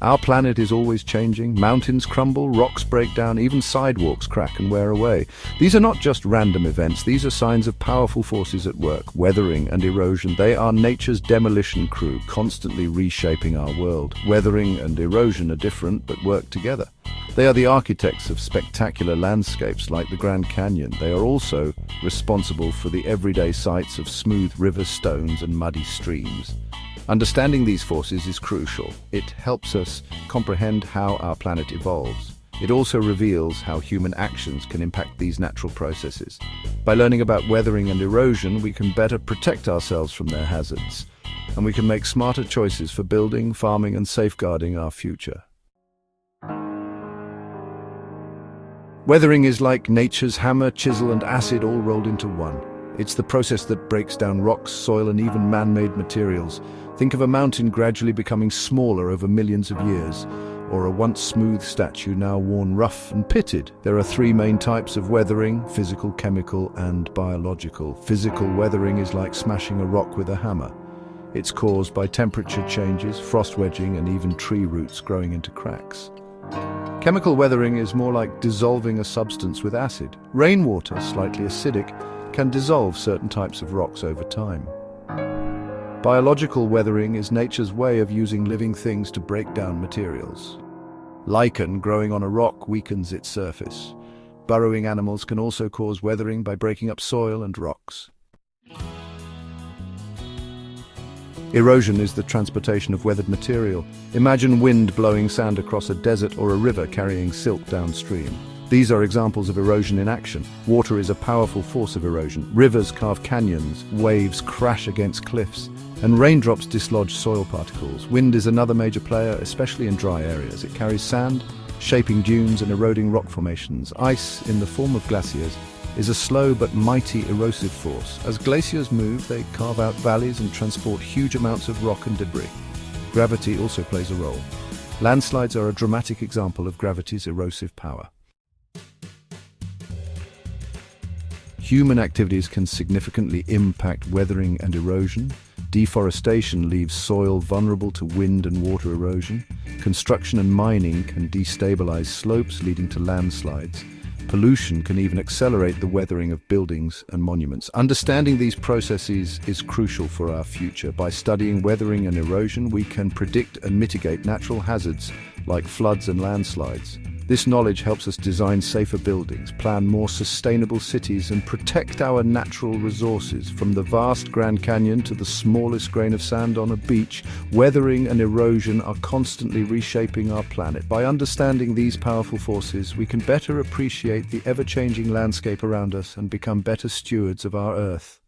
Our planet is always changing. Mountains crumble, rocks break down, even sidewalks crack and wear away. These are not just random events, these are signs of powerful forces at work. Weathering and erosion, they are nature's demolition crew, constantly reshaping our world. Weathering and erosion are different, but work together. They are the architects of spectacular landscapes like the Grand Canyon. They are also responsible for the everyday sights of smooth river stones and muddy streams. Understanding these forces is crucial. It helps us comprehend how our planet evolves. It also reveals how human actions can impact these natural processes. By learning about weathering and erosion, we can better protect ourselves from their hazards, and we can make smarter choices for building, farming, and safeguarding our future. Weathering is like nature's hammer, chisel, and acid all rolled into one. It's the process that breaks down rocks, soil, and even man-made materials. Think of a mountain gradually becoming smaller over millions of years, or a once smooth statue now worn rough and pitted. There are three main types of weathering: physical, chemical, and biological. Physical weathering is like smashing a rock with a hammer. It's caused by temperature changes, frost wedging, and even tree roots growing into cracks. Chemical weathering is more like dissolving a substance with acid. Rainwater, slightly acidic, can dissolve certain types of rocks over time. Biological weathering is nature's way of using living things to break down materials. Lichen growing on a rock weakens its surface. Burrowing animals can also cause weathering by breaking up soil and rocks. Erosion is the transportation of weathered material. Imagine wind blowing sand across a desert or a river carrying silt downstream. These are examples of erosion in action. Water is a powerful force of erosion. Rivers carve canyons, waves crash against cliffs, and raindrops dislodge soil particles. Wind is another major player, especially in dry areas. It carries sand, shaping dunes and eroding rock formations. Ice, in the form of glaciers, is a slow but mighty erosive force. As glaciers move, they carve out valleys and transport huge amounts of rock and debris. Gravity also plays a role. Landslides are a dramatic example of gravity's erosive power. Human activities can significantly impact weathering and erosion. Deforestation leaves soil vulnerable to wind and water erosion. Construction and mining can destabilize slopes, leading to landslides. Pollution can even accelerate the weathering of buildings and monuments. Understanding these processes is crucial for our future. By studying weathering and erosion, we can predict and mitigate natural hazards like floods and landslides. This knowledge helps us design safer buildings, plan more sustainable cities, and protect our natural resources. From the vast Grand Canyon to the smallest grain of sand on a beach, weathering and erosion are constantly reshaping our planet. By understanding these powerful forces, we can better appreciate the ever-changing landscape around us and become better stewards of our Earth.